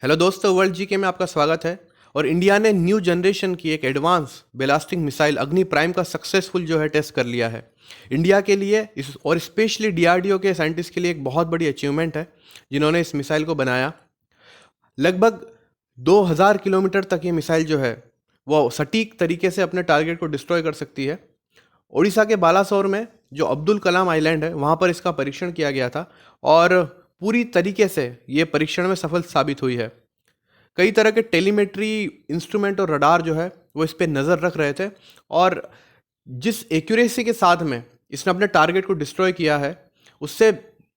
Hello दोस्तों, world GK में आपका स्वागत है। और इंडिया ने न्यू जनरेशन की एक एडवांस बैलिस्टिक मिसाइल अग्नि प्राइम का सक्सेसफुल टेस्ट कर लिया है। इंडिया के लिए इस और स्पेशली डीआरडीओ के साइंटिस्ट के लिए एक बहुत बड़ी अचीवमेंट है जिन्होंने इस मिसाइल को बनाया। लगभग 2000 किलोमीटर तक ये मिसाइल वो सटीक तरीके से अपने टारगेट को डिस्ट्रॉय कर सकती है। उड़ीसा के बालासोर में जो अब्दुल कलाम आइलैंड है वहाँ पर इसका परीक्षण किया गया था और पूरी तरीके से ये परीक्षण में सफल साबित हुई है। कई तरह के टेलीमेट्री इंस्ट्रूमेंट और रडार वो इस पे नज़र रख रहे थे और जिस एक्यूरेसी के साथ में इसने अपने टारगेट को डिस्ट्रॉय किया है उससे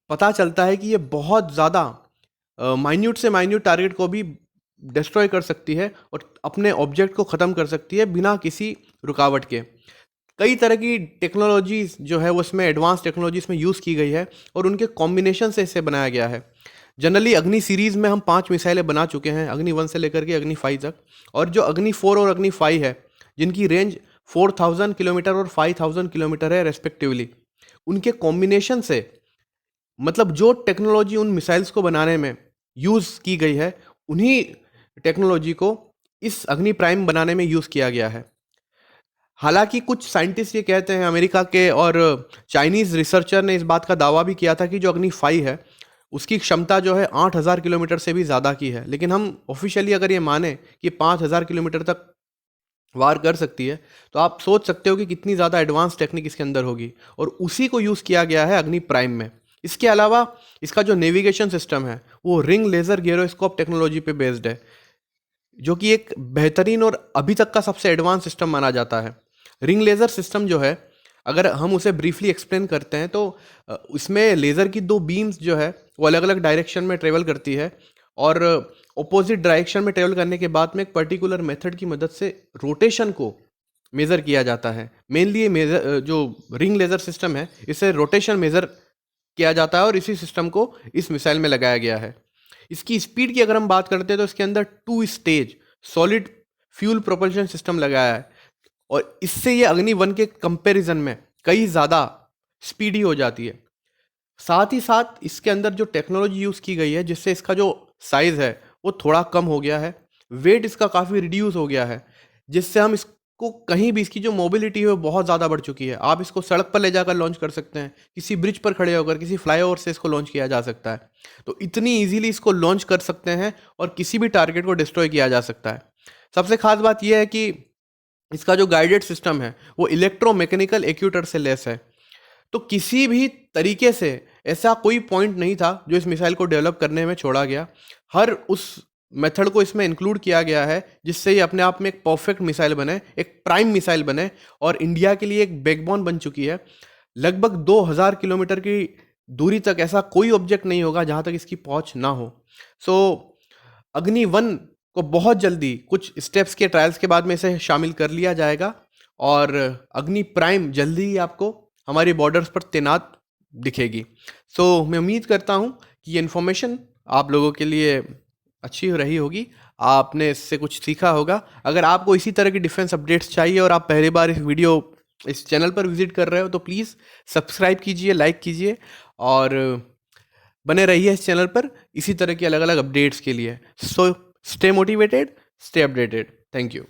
पता चलता है कि ये बहुत ज़्यादा माइन्यूट से माइन्यूट टारगेट को भी डिस्ट्रॉय कर सकती है और अपने ऑब्जेक्ट को ख़त्म कर सकती है बिना किसी रुकावट के। कई तरह की टेक्नोलॉजीज वो इसमें एडवांस टेक्नोलॉजी इसमें यूज़ की गई है और उनके कॉम्बिनेशन से इसे बनाया गया है। जनरली अग्नि सीरीज में हम 5 मिसाइलें बना चुके हैं, अग्नि 1 से लेकर के अग्नि 5 तक। और जो अग्नि 4 और अग्नि 5 है जिनकी रेंज 4000 किलोमीटर और 5000 किलोमीटर है रेस्पेक्टिवली, उनके कॉम्बिनेशन से मतलब जो टेक्नोलॉजी उन मिसाइल्स को बनाने में यूज़ की गई है उन्हीं टेक्नोलॉजी को इस अग्नि प्राइम बनाने में यूज़ किया गया है। हालांकि कुछ साइंटिस्ट ये कहते हैं, अमेरिका के और चाइनीज़ रिसर्चर ने इस बात का दावा भी किया था कि जो अग्नि 5 है उसकी क्षमता 8000 किलोमीटर से भी ज़्यादा की है। लेकिन हम ऑफिशियली अगर ये माने कि 5000 किलोमीटर तक वार कर सकती है तो आप सोच सकते हो कि कितनी ज़्यादा एडवांस टेक्निक इसके अंदर होगी, और उसी को यूज़ किया गया है अग्नि प्राइम में। इसके अलावा इसका जो नेविगेशन सिस्टम है वो रिंग लेज़र गेरोस्कोप टेक्नोलॉजी पे बेस्ड है, जो कि एक बेहतरीन और अभी तक का सबसे एडवांस सिस्टम माना जाता है। रिंग लेज़र सिस्टम अगर हम उसे ब्रीफली एक्सप्लेन करते हैं तो इसमें लेज़र की 2 बीम्स वो अलग अलग डायरेक्शन में ट्रेवल करती है और ऑपोजिट डायरेक्शन में ट्रेवल करने के बाद में एक पर्टिकुलर मेथड की मदद से रोटेशन को मेज़र किया जाता है। मेनली ये मेज़र जो रिंग लेज़र सिस्टम है इसे रोटेशन मेज़र किया जाता है और इसी सिस्टम को इस मिसाइल में लगाया गया है। इसकी स्पीड की अगर हम बात करते हैं तो इसके अंदर 2 stage solid fuel propulsion system लगाया है और इससे ये अग्नि 1 के कंपैरिजन में कई ज़्यादा स्पीडी हो जाती है। साथ ही साथ इसके अंदर जो टेक्नोलॉजी यूज़ की गई है जिससे इसका जो साइज़ है वो थोड़ा कम हो गया है, वेट इसका काफ़ी रिड्यूस हो गया है, जिससे हम इसको कहीं भी इसकी जो मोबिलिटी है वो बहुत ज़्यादा बढ़ चुकी है। आप इसको सड़क पर ले जाकर लॉन्च कर सकते हैं, किसी ब्रिज पर खड़े होकर, किसी फ्लाईओवर से इसको लॉन्च किया जा सकता है। तो इतनी ईजिली इसको लॉन्च कर सकते हैं और किसी भी टारगेट को डिस्ट्रॉय किया जा सकता है। सबसे खास बात यह है कि इसका जो गाइडेड सिस्टम है वो इलेक्ट्रोमैकेनिकल एक्यूटर से लेस है। तो किसी भी तरीके से ऐसा कोई पॉइंट नहीं था जो इस मिसाइल को डेवलप करने में छोड़ा गया। हर उस मेथड को इसमें इंक्लूड किया गया है जिससे ये अपने आप में एक परफेक्ट मिसाइल बने, एक प्राइम मिसाइल बने और इंडिया के लिए एक बैकबोन बन चुकी है। लगभग 2000 किलोमीटर की दूरी तक ऐसा कोई ऑब्जेक्ट नहीं होगा जहाँ तक इसकी पहुँच ना हो। सो अग्नि 1 को बहुत जल्दी कुछ स्टेप्स के ट्रायल्स के बाद में इसे शामिल कर लिया जाएगा और अग्नि प्राइम जल्दी ही आपको हमारी बॉर्डर्स पर तैनात दिखेगी। सो मैं उम्मीद करता हूँ कि ये इन्फॉर्मेशन आप लोगों के लिए अच्छी रही होगी, आपने इससे कुछ सीखा होगा। अगर आपको इसी तरह की डिफेंस अपडेट्स चाहिए और आप पहली बार इस चैनल पर विजिट कर रहे हो तो प्लीज़ सब्सक्राइब कीजिए, लाइक कीजिए और बने रहिए इस चैनल पर इसी तरह की अलग अलग अपडेट्स के लिए। So stay motivated, stay updated. Thank you.